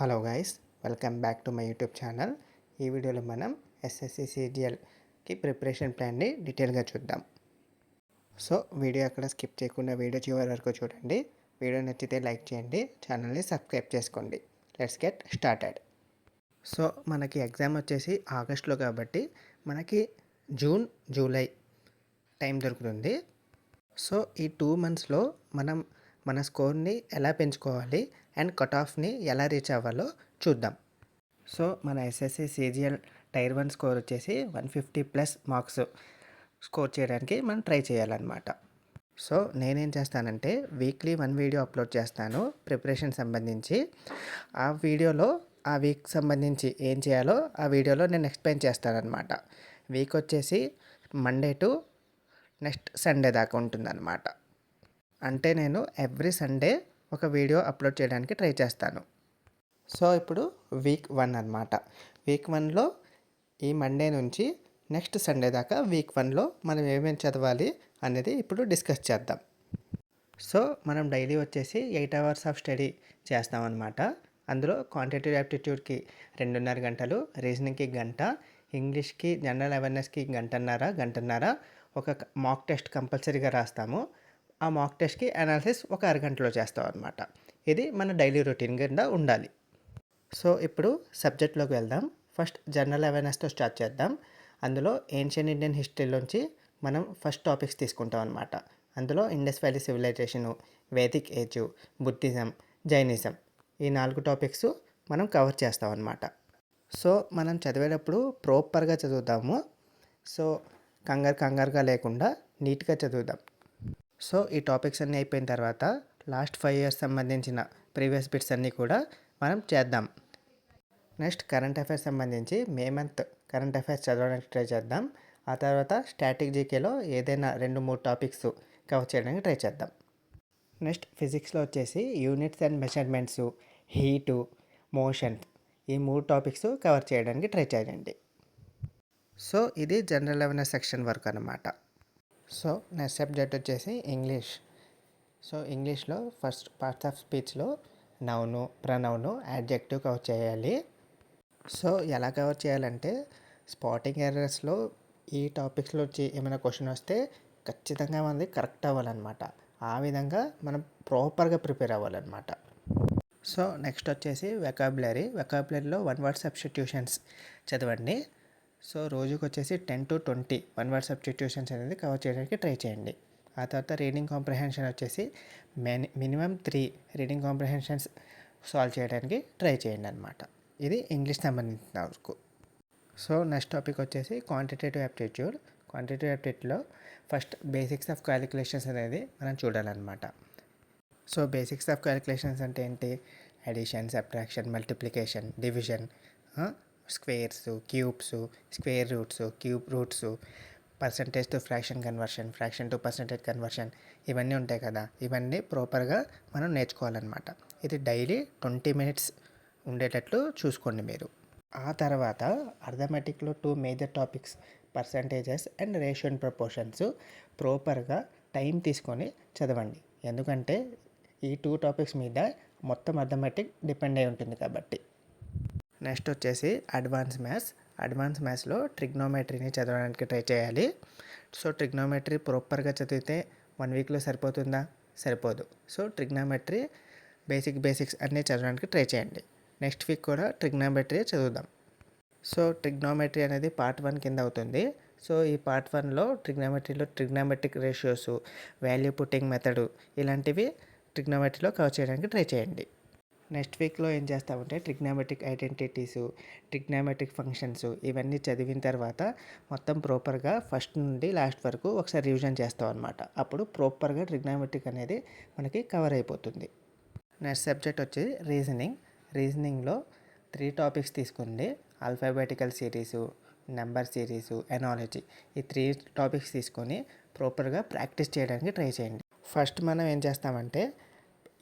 Hello guys, welcome back to my YouTube channel. ఈ వీడియోలో మనం ఎస్ఎస్సి సిజిఎల్కి ప్రిపరేషన్ ప్లాన్ని డీటెయిల్గా చూద్దాం. సో వీడియో అక్కడ స్కిప్ చేయకుండా వీడియో చివరి వరకు చూడండి. వీడియో నచ్చితే లైక్ చేయండి, ఛానల్ని సబ్స్క్రైబ్ చేసుకోండి. Let's get started. సో మనకి ఎగ్జామ్ వచ్చేసి ఆగస్ట్లో కాబట్టి మనకి జూన్ జూలై టైం దొరుకుతుంది. సో ఈ 2 మంత్స్లో మనం మన స్కోర్ని ఎలా పెంచుకోవాలి అండ్ కట్ ఆఫ్ని ఎలా రీచ్ అవ్వాలో చూద్దాం. సో మన ఎస్ఎస్సి సిజిఎల్ టైర్ 1 స్కోర్ వచ్చేసి 150+ మార్క్స్ స్కోర్ చేయడానికి మనం ట్రై చేయాలన్నమాట. సో నేనేం చేస్తానంటే వీక్లీ 1 వీడియో అప్లోడ్ చేస్తాను ప్రిపరేషన్ సంబంధించి. ఆ వీడియోలో ఆ వీక్ సంబంధించి ఏం చేయాలో ఆ వీడియోలో నేను ఎక్స్ప్లెయిన్ చేస్తానన్నమాట. వీక్ వచ్చేసి మండే టు నెక్స్ట్ సండే దాకా ఉంటుందన్నమాట. అంటే నేను ఎవ్రీ సండే ఒక వీడియో అప్లోడ్ చేయడానికి ట్రై చేస్తాను. సో ఇప్పుడు వీక్ 1 అనమాట. వీక్ 1లో ఈ మండే నుంచి నెక్స్ట్ సండే దాకా వీక్ 1లో మనం ఏమేమి చదవాలి అనేది ఇప్పుడు డిస్కస్ చేద్దాం. సో మనం డైలీ వచ్చేసి 8 అవర్స్ ఆఫ్ స్టడీ చేస్తామన్నమాట. అందులో క్వాంటిటేటివ్ యాప్టిట్యూడ్కి 2.5 గంటలు, రీజనింగ్కి గంట, ఇంగ్లీష్కి జనరల్ అవేర్నెస్కి గంటన్నర ఒక మాక్ టెస్ట్ కంపల్సరీగా రాస్తాము. ఆ మాక్ టెస్ట్కి అనాలిసిస్ ఒక అరగంటలో చేస్తాం అనమాట. ఇది మన డైలీ రొటీన్ కింద ఉండాలి. సో ఇప్పుడు సబ్జెక్ట్లోకి వెళ్దాం. ఫస్ట్ జనరల్ అవేర్నెస్తో స్టార్ట్ చేద్దాం. అందులో ఏన్షియన్ ఇండియన్ హిస్టరీలోంచి మనం ఫస్ట్ టాపిక్స్ తీసుకుంటాం అనమాట. అందులో Indus valley civilisation, Vedic age, Buddhism, Jainism ఈ 4 టాపిక్స్ మనం కవర్ చేస్తాం అనమాట. సో మనం చదివేటప్పుడు ప్రాపర్గా చదువుతాము. సో కంగారుగా లేకుండా నీట్గా చదువుదాం. సో ఈ టాపిక్స్ అన్నీ అయిపోయిన తర్వాత లాస్ట్ 5 years సంబంధించిన ప్రీవియస్ బిట్స్ అన్నీ కూడా మనం చేద్దాం. నెక్స్ట్ కరెంట్ అఫైర్స్ సంబంధించి మే మంత్ కరెంట్ అఫైర్స్ చదవడానికి ట్రై చేద్దాం. ఆ తర్వాత స్టాటిక్ జీకేలో ఏదైనా 2-3 టాపిక్స్ కవర్ చేయడానికి ట్రై చేద్దాం. నెక్స్ట్ ఫిజిక్స్లో వచ్చేసి units and measurements, heat, motion ఈ 3 టాపిక్స్ కవర్ చేయడానికి ట్రై చేయండి. సో ఇది జనరల్ అవేర్నెస్ సెక్షన్ వరకు అనమాట. సో నెక్స్ట్ సబ్జెక్ట్ వచ్చేసి ఇంగ్లీష్. సో ఇంగ్లీష్లో first parts of స్పీచ్లో noun, pronoun, adjective cover చేయాలి. సో ఎలా కవర్ చేయాలంటే స్పాటింగ్ ఎర్రర్స్లో ఈ టాపిక్స్లో వచ్చి ఏమైనా క్వశ్చన్ వస్తే ఖచ్చితంగా మనది కరెక్ట్ అవ్వాలన్నమాట. ఆ విధంగా మనం ప్రాపర్గా ప్రిపేర్ అవ్వాలన్నమాట. సో నెక్స్ట్ వచ్చేసి వెకాబులరీలో 1 word సబ్స్టిట్యూషన్స్ చదవండి. సో రోజుకి వచ్చేసి 10 to 20 1 word సబ్స్టిట్యూషన్స్ అనేది కవర్ చేయడానికి ట్రై చేయండి. ఆ తర్వాత రీడింగ్ కాంప్రహెన్షన్ వచ్చేసి మినిమం 3 రీడింగ్ కాంప్రహెన్షన్స్ సాల్వ్ చేయడానికి ట్రై చేయండి అనమాట. ఇది ఇంగ్లీష్ సంబంధించిన వరకు. సో నెక్స్ట్ టాపిక్ వచ్చేసి క్వాంటిటేటివ్ యాప్టిట్యూడ్లో ఫస్ట్ బేసిక్స్ ఆఫ్ క్యాలిక్యులేషన్స్ అనేది మనం చూడాలన్నమాట. సో బేసిక్స్ ఆఫ్ క్యాలిక్యులేషన్స్ అంటే ఏంటి? Addition, subtraction, multiplication, division, squares, cubes, square roots, cube roots, percentage to fraction conversion, fraction to percentage conversion ఇవన్నీ ఉంటాయి కదా. ఇవన్నీ ప్రాపర్గా మనం నేర్చుకోవాలన్నమాట. ఇది డైలీ 20 minutes ఉండేటట్లు చూసుకోండి మీరు. ఆ తర్వాత అర్థమెటిక్లో 2 major topics percentages and ratio and proportions ప్రాపర్గా టైం తీసుకొని చదవండి. ఎందుకంటే ఈ 2 టాపిక్స్ మీద మొత్తం అర్థమెటిక్ డిపెండ్ అయి ఉంటుంది కాబట్టి. నెక్స్ట్ వచ్చేసి అడ్వాన్స్ మ్యాథ్స్లో ట్రిగ్నోమెట్రీని చదవడానికి ట్రై చేయాలి. సో ట్రిగ్నోమెట్రీ ప్రాపర్గా చదివితే 1 weekలో సరిపోతుందా? సరిపోదు. సో ట్రిగ్నోమెట్రీ బేసిక్స్ అన్నీ చదవడానికి ట్రై చేయండి. నెక్స్ట్ వీక్ కూడా ట్రిగ్నోమెట్రీ చదువుదాం. సో ట్రిగ్నోమెట్రీ అనేది పార్ట్ 1 కింద అవుతుంది. సో ఈ పార్ట్ 1లో trigonometric ratios, value putting method ఇలాంటివి ట్రిగ్నోమెట్రీలో కవర్ చేయడానికి ట్రై చేయండి. నెక్స్ట్ వీక్లో ఏం చేస్తామంటే ట్రిగ్నోమెట్రిక్ ఐడెంటిటీస్, ట్రిగ్నోమెట్రిక్ ఫంక్షన్స్ ఇవన్నీ చదివిన తర్వాత మొత్తం ప్రాపర్గా ఫస్ట్ నుండి లాస్ట్ వరకు ఒకసారి రివిజన్ చేస్తాం అనమాట. అప్పుడు ప్రాపర్గా ట్రిగ్నోమెట్రిక్ అనేది మనకి కవర్ అయిపోతుంది. నెక్స్ట్ సబ్జెక్ట్ వచ్చి రీజనింగ్లో 3 టాపిక్స్ తీసుకోండి. Alphabetical series, number series, analogy ఈ 3 టాపిక్స్ తీసుకొని ప్రాపర్గా ప్రాక్టీస్ చేయడానికి ట్రై చేయండి. ఫస్ట్ మనం ఏం చేస్తామంటే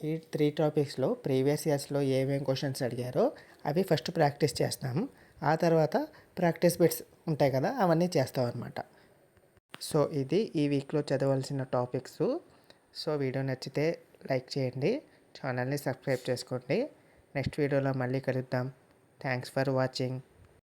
ఈ 3 టాపిక్స్లో ప్రీవియస్ ఇయర్స్లో ఏమేమి క్వశ్చన్స్ అడిగారో అవి ఫస్ట్ ప్రాక్టీస్ చేస్తాము. ఆ తర్వాత ప్రాక్టీస్ బిట్స్ ఉంటాయి కదా అవన్నీ చేస్తాం అనమాట. సో ఇది ఈ వీక్లో చదవాల్సిన టాపిక్స్. సో వీడియో నచ్చితే లైక్ చేయండి, ఛానల్ని సబ్స్క్రైబ్ చేసుకోండి. నెక్స్ట్ వీడియోలో మళ్ళీ కలుద్దాం. Thanks for watching.